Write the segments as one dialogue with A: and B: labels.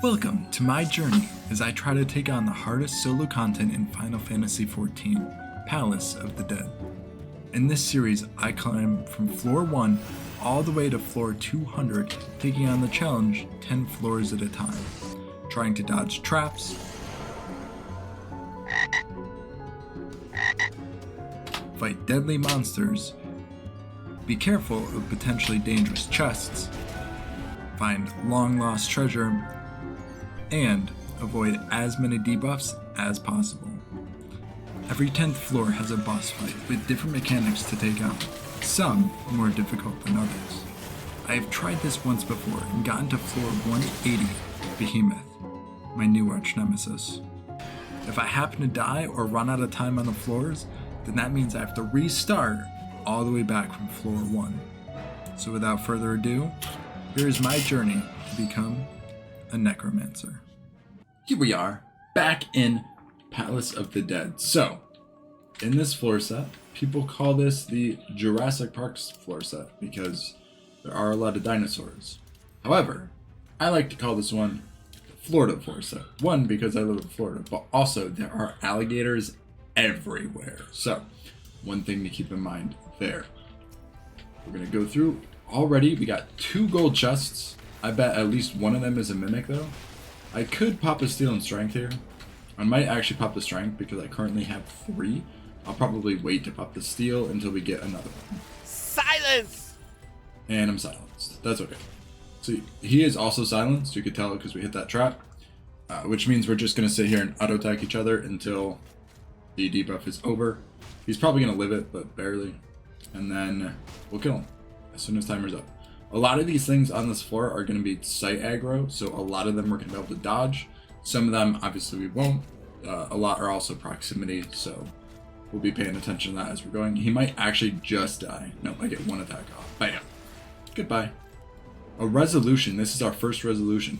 A: Welcome to my journey as I try to take on the hardest solo content in Final Fantasy XIV, Palace of the Dead. In this series, I climb from floor 1 all the way to floor 200, taking on the challenge 10 floors at a time, trying to dodge traps, fight deadly monsters, be careful of potentially dangerous chests, find long-lost treasure, and avoid as many debuffs as possible. Every 10th floor has a boss fight with different mechanics to take on, some more difficult than others. I have tried this once before and gotten to floor 180, Behemoth, my new arch nemesis. If I happen to die or run out of time on the floors, then that means I have to restart all the way back from floor 1. So without further ado, here is my journey to become a Necromancer. Here we are, back in Palace of the Dead. So, in this floor set, people call this the Jurassic Park's floor set because there are a lot of dinosaurs. However, I like to call this one the Florida floor set. One, because I live in Florida, but also there are alligators everywhere. So, one thing to keep in mind there. We're going to go through. Already, we got 2 gold chests. I bet at least one of them is a mimic though. I could pop a steel and strength here. I might actually pop the strength because I currently have 3. I'll probably wait to pop the steel until we get another one.
B: Silence!
A: And I'm silenced. That's okay. So he is also silenced. You could tell because we hit that trap. Which means we're just going to sit here and auto-attack each other until the debuff is over. He's probably going to live it, but barely. And then we'll kill him as soon as timer's up. A lot of these things on this floor are going to be site aggro, so a lot of them we're going to be able to dodge. Some of them, obviously, we won't. A lot are also proximity, so we'll be paying attention to that as we're going. He might actually just die. Nope, I get 1 attack off. Bam. Goodbye. A resolution. This is our first resolution.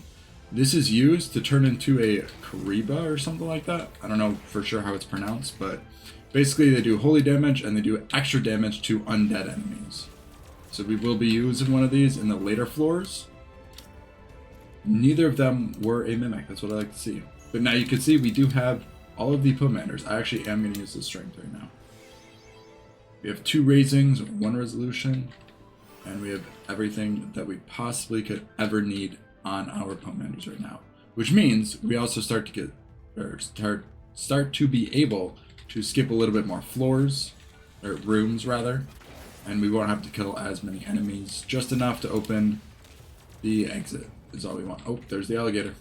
A: This is used to turn into a Kariba or something like that. I don't know for sure how it's pronounced, but basically they do holy damage and they do extra damage to undead enemies. So we will be using one of these in the later floors. Neither of them were a mimic. That's what I like to see. But now you can see we do have all of the commanders. I actually am going to use the strength right now. We have 2 raisings, 1 resolution, and we have everything that we possibly could ever need on our commanders right now. Which means we also start to get, or start to be able to skip a little bit more floors, or rooms rather. And we won't have to kill as many enemies. Just enough to open the exit is all we want. Oh, there's the alligator.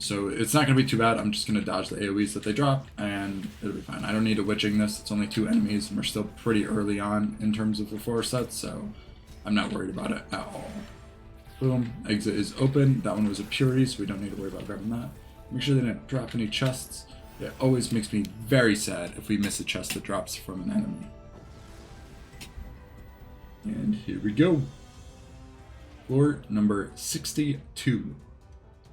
A: So it's not going to be too bad. I'm just going to dodge the AoEs that they drop, and it'll be fine. I don't need a witching this. It's only 2 enemies, and we're still pretty early on in terms of the floor set, so I'm not worried about it at all. Boom. Exit is open. That one was a purity, so we don't need to worry about grabbing that. Make sure they didn't drop any chests. It always makes me very sad if we miss a chest that drops from an enemy. And here we go. Floor number 62.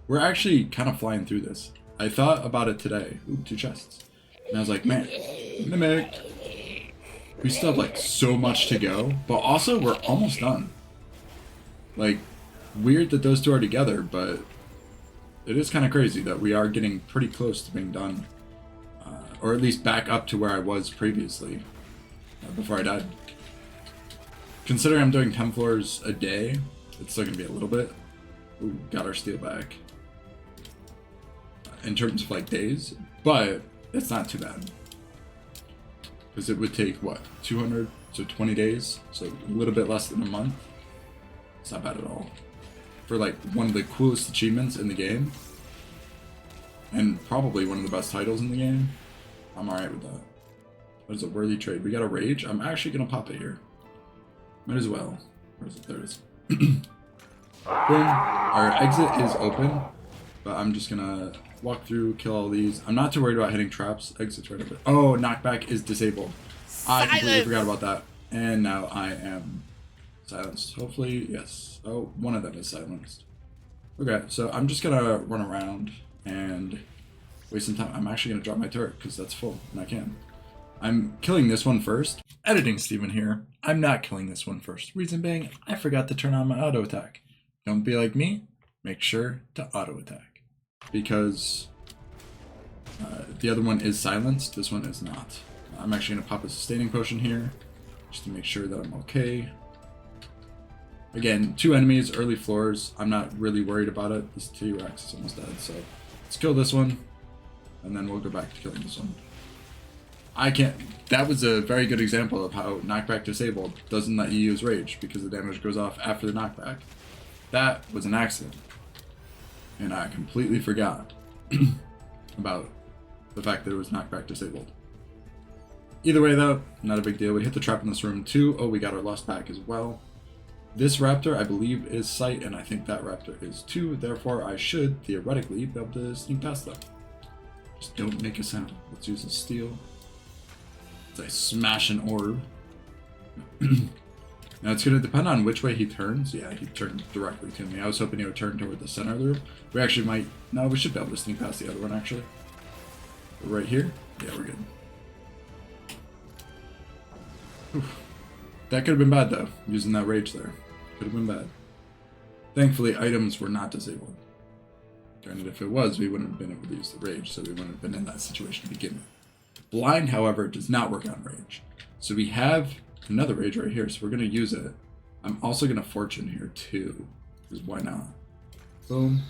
A: We're actually kind of flying through this. I thought about it today. Ooh, 2 chests. And I was like, man, mimic. We still have like so much to go, but also we're almost done. Like, weird that those 2 are together, but it is kind of crazy that we are getting pretty close to being done. Or at least back up to where I was previously, before I died. Considering I'm doing 10 floors a day, it's still going to be a little bit. Ooh, got our steel back. In terms of like days, but it's not too bad. Because it would take, what, 200 to 20 days? So a little bit less than a month. It's not bad at all. For like one of the coolest achievements in the game. And probably one of the best titles in the game. I'm alright with that. That is a worthy trade. We got a rage. I'm actually going to pop it here. Might as well. Where is it? There it is. Boom. Our exit is open, but I'm just gonna walk through, kill all these. I'm not too worried about hitting traps. Exit's right over. Oh, knockback is disabled. I completely forgot about that. And now I am silenced. Hopefully, yes. Oh, one of them is silenced. Okay, so I'm just gonna run around and waste some time. I'm actually gonna drop my turret because that's full, and I can. I'm killing this one first. Editing Steven here. I'm not killing this one first. Reason being, I forgot to turn on my auto attack. Don't be like me. make sure to auto attack, because the other one is silenced, this one is not. I'm actually going to pop a sustaining potion here just to make sure that I'm okay. Again, 2 enemies, early floors. I'm not really worried about it. This T-Rex is almost dead, so let's kill this one, and then we'll go back to killing this one. That was a very good example of how knockback disabled doesn't let you use rage because the damage goes off after the knockback. That was an accident. And I completely forgot about the fact that it was knockback disabled. Either way though, not a big deal. We hit the trap in this room too. Oh, we got our lost back as well. This raptor, I believe, is sight, and I think that raptor is too. Therefore, I should theoretically be able to sneak past them. Just don't make a sound. Let's use a steel. As I smash an orb. Now it's going to depend on which way he turns. Yeah, he turned directly to me. I was hoping he would turn toward the center of the room. We actually might... No, we should be able to sneak past the other one, actually. Right here? Yeah, we're good. Oof. That could have been bad, though, using that rage there. Could have been bad. Thankfully, items were not disabled. Granted, if it was, we wouldn't have been able to use the rage, so we wouldn't have been in that situation to begin with. Blind, however, does not work on rage. So we have another rage right here, so we're going to use it. I'm also going to fortune here, too, because why not? Boom.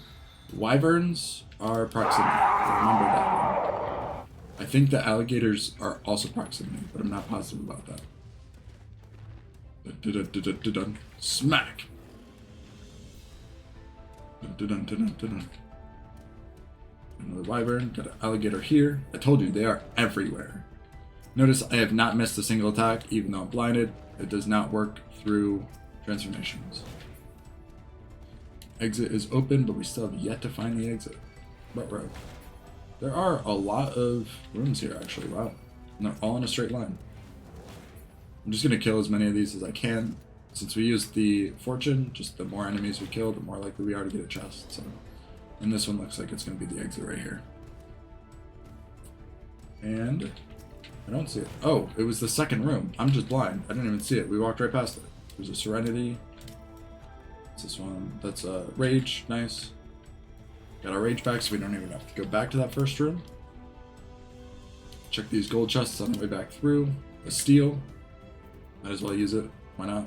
A: Wyverns are proximity. Remember that one. I think the alligators are also proximity, but I'm not positive about that. Dun-dun-dun-dun-dun. Smack! Dun-dun-dun-dun-dun. Another wyvern, got an alligator here. I told you, they are everywhere. Notice I have not missed a single attack, even though I'm blinded. It does not work through transformations. Exit is open, but we still have yet to find the exit. Ruh-roh. There are a lot of rooms here, actually. Wow. And they're all in a straight line. I'm just going to kill as many of these as I can. Since we used the fortune, just the more enemies we kill, the more likely we are to get a chest. So, and this one looks like it's going to be the exit right here. And I don't see it. Oh, it was the second room. I'm just blind. I didn't even see it. We walked right past it. There's a Serenity. What's this one? That's a Rage. Nice. Got our Rage back, so we don't even have to go back to that first room. Check these gold chests on the way back through. A Steel. Might as well use it. Why not?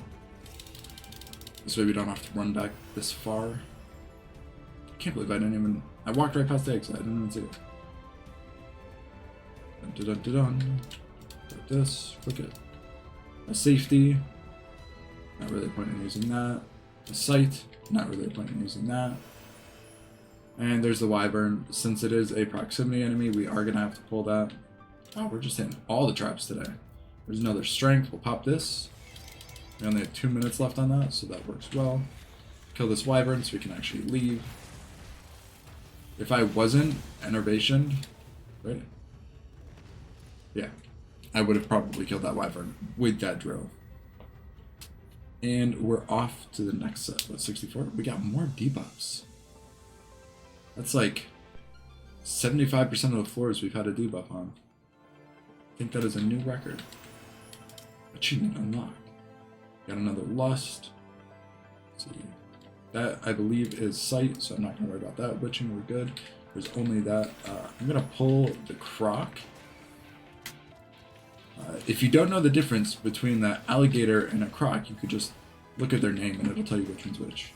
A: This way we don't have to run back this far. I can't believe I didn't even... I walked right past the exit. I didn't even see it. Dun-dun-dun-dun. Like this. Click it. A Safety. Not really a point in using that. A Sight. Not really a point in using that. And there's the Wyvern. Since it is a proximity enemy, we are going to have to pull that. Oh, we're just hitting all the traps today. There's another Strength. We'll pop this. We only have 2 minutes left on that, so that works well. Kill this Wyvern so we can actually leave. If I wasn't enervationed, right? Yeah, I would have probably killed that Wyvern with that drill. And we're off to the next set. What, 64? We got more debuffs. That's like 75% of the floors we've had a debuff on. I think that is a new record. Achievement unlocked. Got another Lust. Let's see. That, I believe, is Sight, so I'm not going to worry about that. Witching, we're good. There's only that. I'm going to pull the Croc. If you don't know the difference between the alligator and a croc, you could just look at their name and it'll tell you which one's which.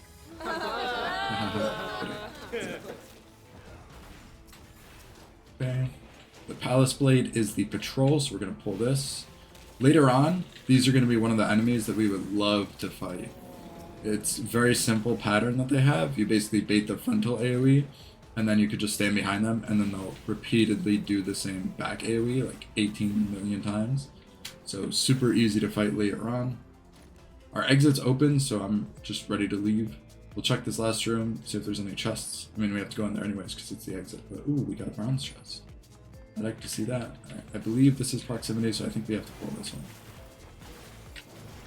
A: Okay. The Palace Blade is the patrol, so we're going to pull this. Later on, these are going to be one of the enemies that we would love to fight. It's a very simple pattern that they have. You basically bait the frontal AoE, and then you could just stand behind them, and then they'll repeatedly do the same back AoE, like 18 million times. So super easy to fight later on. Our exit's open, so I'm just ready to leave. We'll check this last room, see if there's any chests. I mean, we have to go in there anyways, because it's the exit. But ooh, we got a bronze chest. I'd like to see that. I believe this is proximity, so I think we have to pull this one.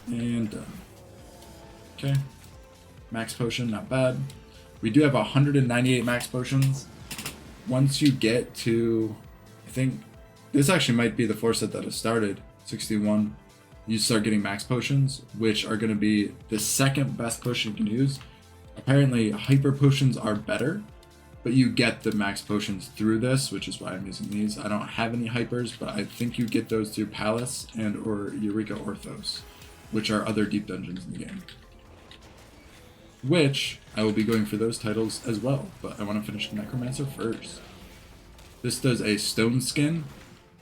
A: And done. Okay. Max potion, not bad. We do have 198 max potions. Once you get to, I think, this actually might be the floor set that has started, 61. You start getting max potions, which are going to be the second best potion you can use. Apparently, hyper potions are better, but you get the max potions through this, which is why I'm using these. I don't have any hypers, but I think you get those through Palace and or Eureka Orthos, which are other deep dungeons in the game. Which, I will be going for those titles as well, but I want to finish Necromancer first. This does a stone skin.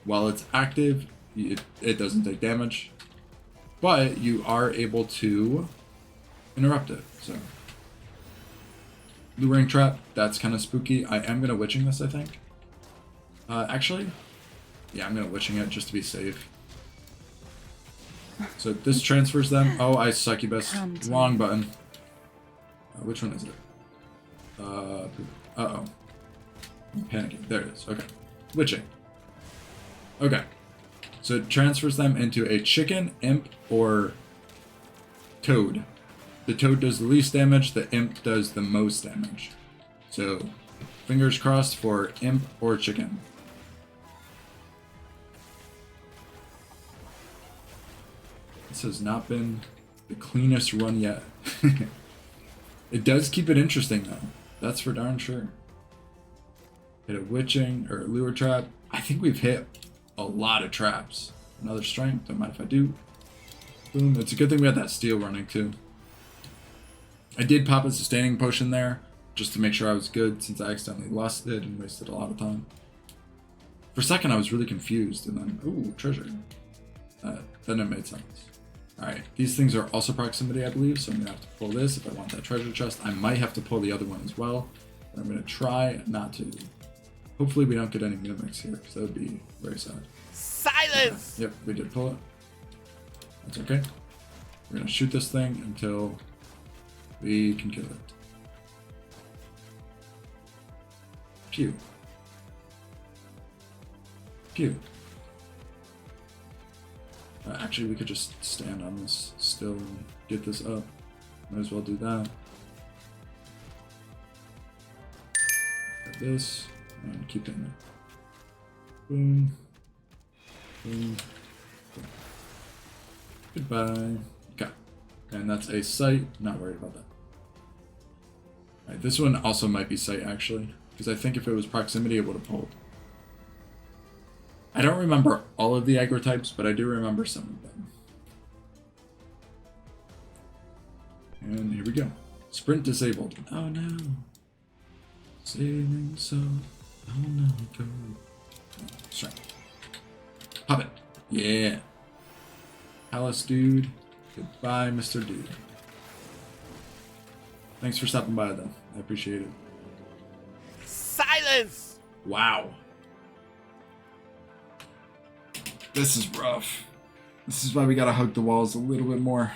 A: While it's active, it doesn't take damage, but you are able to interrupt it, so. Luring Trap, that's kind of spooky. I am going to Witching this, I think. Actually, yeah, I'm going to Witching it just to be safe. So this transfers them. Oh, I Succubus. Wrong button. Which one is it? Uh-oh. I'm panicking. There it is. Okay. Witching. Okay. So it transfers them into a chicken, imp, or toad. The toad does the least damage, the imp does the most damage. So, fingers crossed for imp or chicken. This has not been the cleanest run yet. It does keep it interesting though. That's for darn sure. Hit a witching or a lure trap. I think we've hit a lot of traps. Another strength, don't mind if I do. Boom, it's a good thing we had that steel running too. I did pop a sustaining potion there, just to make sure I was good, since I accidentally lost it and wasted a lot of time. For a second I was really confused, and then, ooh, treasure. Then it made sense. Alright, these things are also proximity, I believe, so I'm going to have to pull this if I want that treasure chest. I might have to pull the other one as well, but I'm going to try not to. Hopefully we don't get any mimics here, because that would be very sad.
B: Silence!
A: Yep, we did pull it. That's okay. We're going to shoot this thing until we can kill it. Pew. Pew. Actually, we could just stand on this still and get this up. Might as well do that. Grab this and keep hitting it. Boom. Boom. Boom. Goodbye. Okay. And that's a sight. Not worried about that. Alright, this one also might be sight actually, because I think if it was proximity it would have pulled. I don't remember all of the aggro types, but I do remember some of them. And here we go. Sprint disabled. Oh no. Sailing so. Oh no, go. Sorry. Pop it. Yeah. Palace dude. Goodbye, Mr. Dude. Thanks for stopping by, though. I appreciate it.
B: Silence!
A: Wow. This is rough. This is why we gotta hug the walls a little bit more.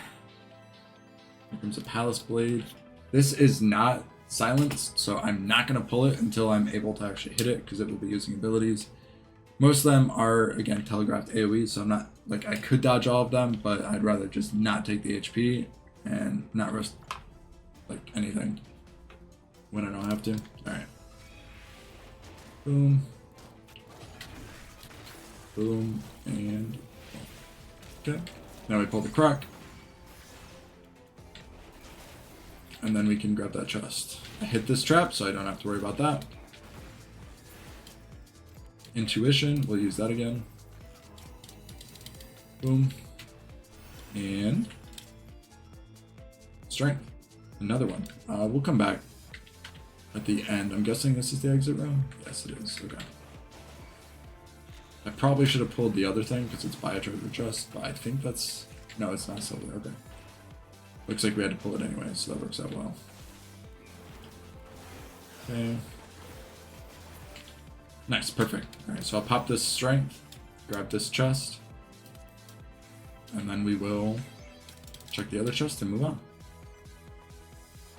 A: Here comes a Palace Blade. This is not silenced, so I'm not gonna pull it until I'm able to actually hit it, because it will be using abilities. Most of them are, again, telegraphed AoE, so I'm not, like, I could dodge all of them, but I'd rather just not take the HP and not risk, like, anything when I don't have to. Alright. Boom. Boom. And... okay. Now we pull the croc. And then we can grab that chest. I hit this trap, so I don't have to worry about that. Intuition, we'll use that again. Boom. And strength. Another one. We'll come back at the end. I'm guessing this is the exit room? Yes, it is. Okay. I probably should have pulled the other thing because it's by a treasure chest, but I think that's... no, it's not silver. Okay. Looks like we had to pull it anyway, so that works out well. Okay. Nice, perfect. Alright, so I'll pop this strength, grab this chest, and then we will check the other chest and move on.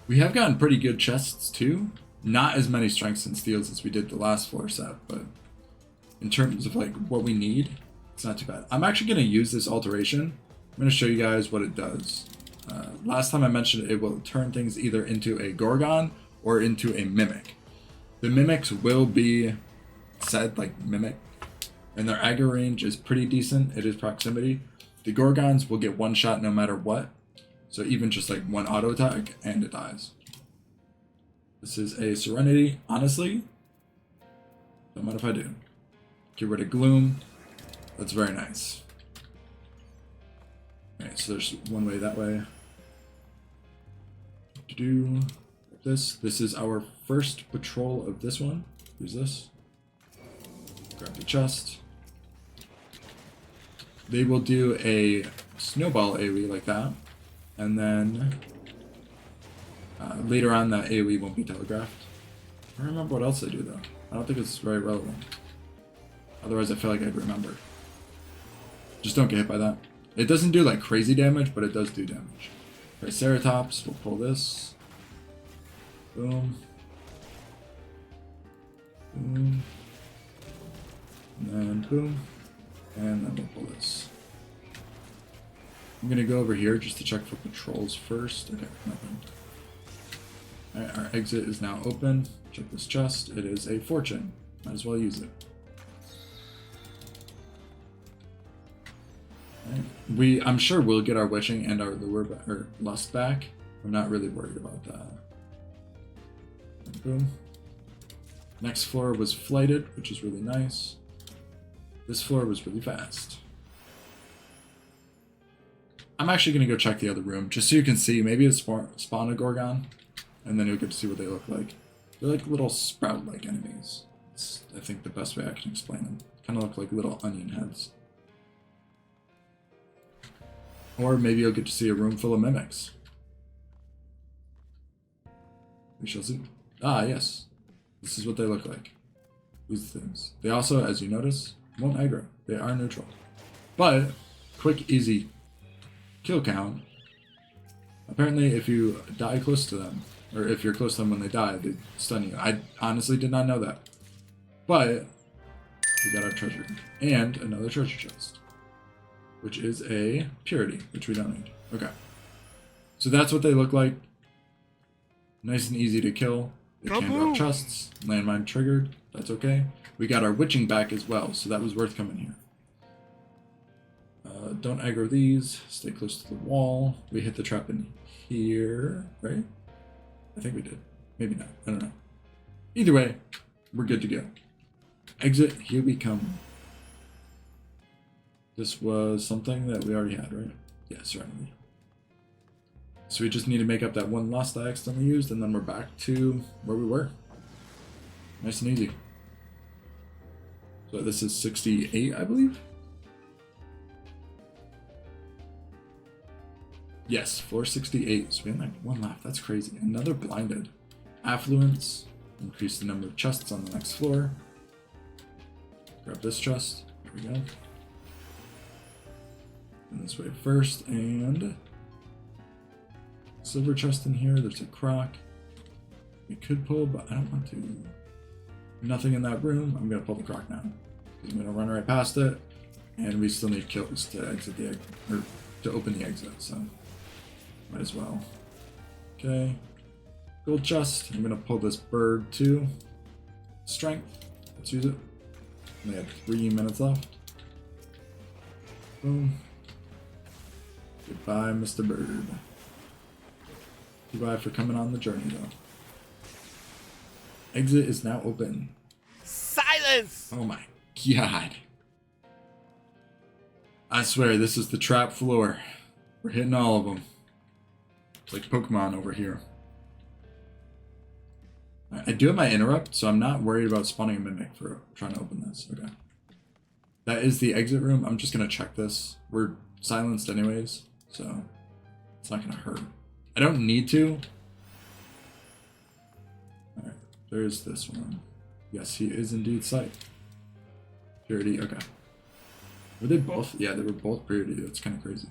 A: We have gotten pretty good chests too. Not as many strengths and steals as we did the last floor set, but in terms of like what we need, it's not too bad. I'm actually going to use this alteration. I'm going to show you guys what it does. Last time I mentioned it will turn things either into a Gorgon or into a Mimic. The Mimics will be said like Mimic, and their aggro range is pretty decent. It is proximity. The Gorgons will get one shot no matter what, so even just like one auto attack and it dies. This is a Serenity. Honestly, don't mind if I do. Get rid of Gloom. That's very nice. Alright, so there's one way that way. To do this. This is our first patrol of this one. Use this. Grab the chest. They will do a snowball AoE like that. And then later on that AoE won't be telegraphed. I don't remember what else they do though. I don't think it's very relevant. Otherwise I feel like I'd remember. Just don't get hit by that. It doesn't do like crazy damage, but it does do damage. Triceratops, we'll pull this. Boom. Boom. And then boom. And then we'll pull this. I'm gonna go over here just to check for patrols first. Okay, nothing. Alright, our exit is now open. Check this chest. It is a fortune. Might as well use it. Right. I'm sure we'll get our witching and our lust back. I'm not really worried about that. And boom. Next floor was flighted, which is really nice. This floor was really fast. I'm actually going to go check the other room, just so you can see. Maybe it's spawn a Gorgon, and then you'll get to see what they look like. They're like little sprout-like enemies. It's, I think, the best way I can explain them. Kind of look like little onion heads. Or maybe you'll get to see a room full of mimics. We shall see. Ah, yes. This is what they look like. These things. They also, as you notice, won't aggro. They are neutral. But, quick, easy kill count. Apparently, if you die close to them, or if you're close to them when they die, they stun you. I honestly did not know that. But, we got our treasure. And another treasure chest. Which is a purity, which we don't need. Okay. So that's what they look like. Nice and easy to kill. They can drop chests. Landmine triggered. That's okay. We got our witching back as well, so that was worth coming here. Don't aggro these. Stay close to the wall. We hit the trap in here, right? I think we did. Maybe not. I don't know. Either way, we're good to go. Exit. Here we come. This was something that we already had, right? Yeah, Serenity. So we just need to make up that one lost I accidentally used, and then we're back to where we were. Nice and easy. So this is 68, I believe? Yes, 468. So we have like one left. That's crazy. Another blinded. Affluence. Increase the number of chests on the next floor. Grab this chest. There we go. And this way first, and silver chest in here. There's a croc. We could pull, but I don't want to. Nothing in that room. I'm gonna pull the croc now. I'm gonna run right past it, and we still need kills to exit the or to open the exit. So might as well. Okay. Gold chest. I'm gonna pull this bird too. Strength. Let's use it. We have 3 minutes left. Boom. Goodbye, Mr. Bird. Goodbye for coming on the journey, though. Exit is now open.
B: Silence!
A: Oh my god. I swear, this is the trap floor. We're hitting all of them. It's like Pokemon over here. I do have my interrupt, so I'm not worried about spawning a mimic for trying to open this. Okay. That is the exit room. I'm just going to check this. We're silenced anyways, so it's not going to hurt. I don't need to. Alright, there's this one. Yes, he is indeed sight. Purity, okay. Were they both? Yeah, they were both purity. That's kind of crazy.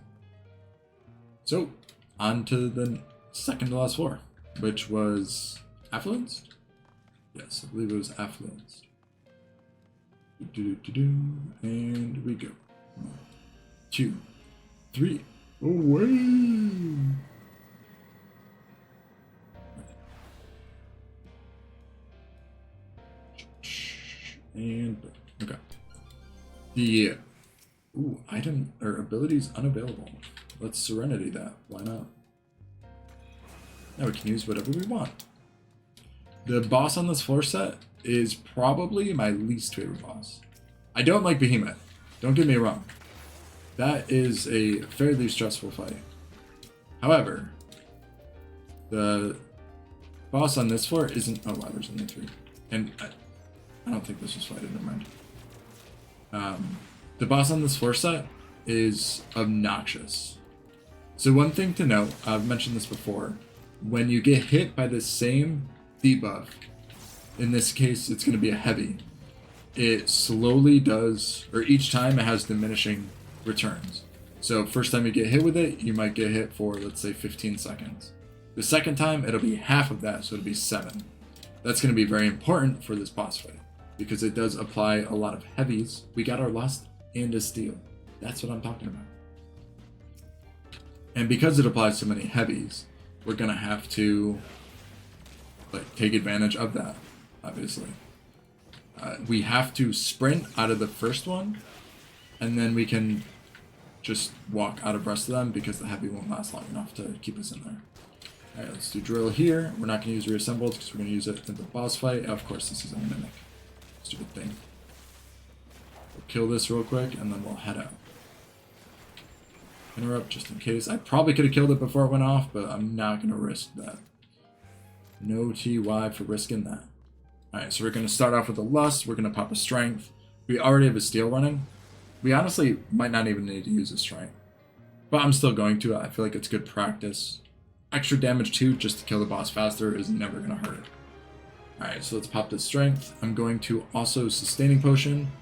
A: So, on to the second to last floor, which was affluence? Yes, I believe it was affluence. And we go. 1, 2, 3. Away! And okay. The item or abilities unavailable. Let's Serenity that. Why not? Now we can use whatever we want. The boss on this floor set is probably my least favorite boss. I don't like Behemoth. Don't get me wrong. That is a fairly stressful fight. However, the boss on this floor isn't... Oh wow, there's only 3. And I don't think this was fighted, never mind. The boss on this floor set is obnoxious. So one thing to note, I've mentioned this before, when you get hit by the same debuff, in this case it's going to be a heavy, it slowly does, or each time it has diminishing returns. So first time you get hit with it, you might get hit for, let's say, 15 seconds. The second time, it'll be half of that, so it'll be 7. That's going to be very important for this boss fight, because it does apply a lot of heavies. We got our Lust and a Steel. That's what I'm talking about. And because it applies so many heavies, we're going to have to take advantage of that, obviously. We have to sprint out of the first one, and then we can just walk out of the rest of them because the heavy won't last long enough to keep us in there. Alright, let's do drill here. We're not going to use reassembled because we're going to use it in the boss fight. Of course, this is a mimic. Stupid thing. We'll kill this real quick, and then we'll head out. Interrupt just in case. I probably could have killed it before it went off, but I'm not going to risk that. No TY for risking that. Alright, so we're going to start off with a Lust. We're going to pop a Strength. We already have a Steel running. We honestly might not even need to use a Strength. But I'm still going to. I feel like it's good practice. Extra damage too, just to kill the boss faster, is never going to hurt. Alright, so let's pop this Strength. I'm going to also Sustaining Potion.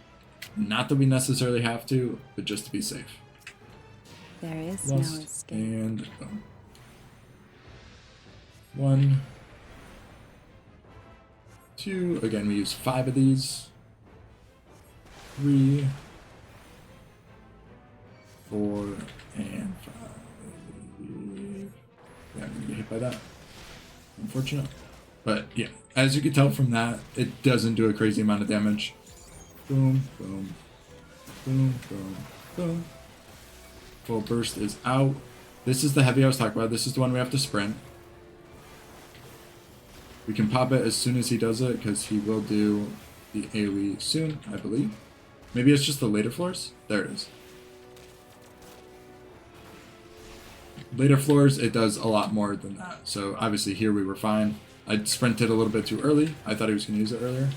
A: Not that we necessarily have to, but just to be safe.
C: There is
A: Lust,
C: no escape.
A: and boom. 1, 2. Again, we use 5 of these. 3, 4, and 5. Yeah, I'm gonna get hit by that. Unfortunate. But yeah, as you can tell from that, it doesn't do a crazy amount of damage. Boom, boom, boom, boom, boom. Full burst is out. This is the heavy I was talking about. This is the one we have to sprint. We can pop it as soon as he does it, because he will do the AoE soon, I believe. Maybe it's just the later floors? There it is. Later floors, it does a lot more than that. So obviously here we were fine. I sprinted a little bit too early. I thought he was going to use it earlier.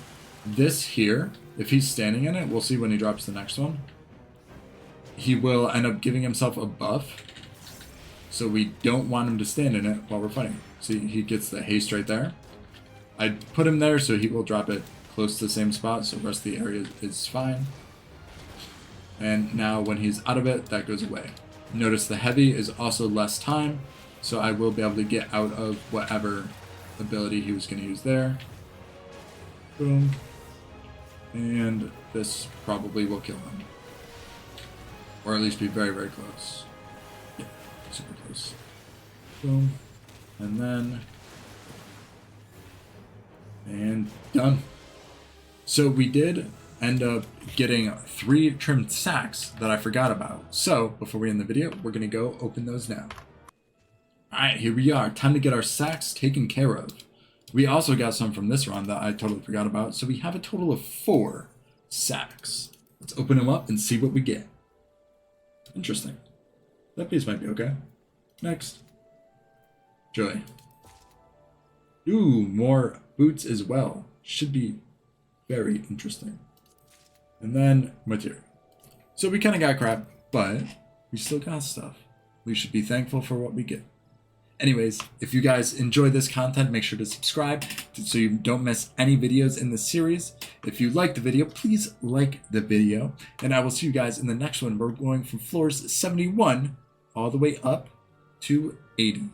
A: This here, if he's standing in it, we'll see when he drops the next one. He will end up giving himself a buff. So we don't want him to stand in it while we're fighting. See, he gets the haste right there. I put him there so he will drop it close to the same spot, so the rest of the area is fine. And now when he's out of it, that goes away. Notice the heavy is also less time, so I will be able to get out of whatever ability he was going to use there. Boom. And this probably will kill him. Or at least be very, very close. Yeah, super close. Boom. And then... and done. So we did end up getting 3 trimmed sacks that I forgot about. So before we end the video, we're going to go open those now. Alright, here we are. Time to get our sacks taken care of. We also got some from this run that I totally forgot about. So we have a total of 4 sacks. Let's open them up and see what we get. Interesting. That piece might be okay. Next. Joy. Ooh, more boots as well. Should be very interesting. And then material. So we kind of got crap, but we still got stuff. We should be thankful for what we get. Anyways, if you guys enjoy this content, make sure to subscribe so you don't miss any videos in this series. If you like the video, please like the video. And I will see you guys in the next one. We're going from floors 71 all the way up to 80.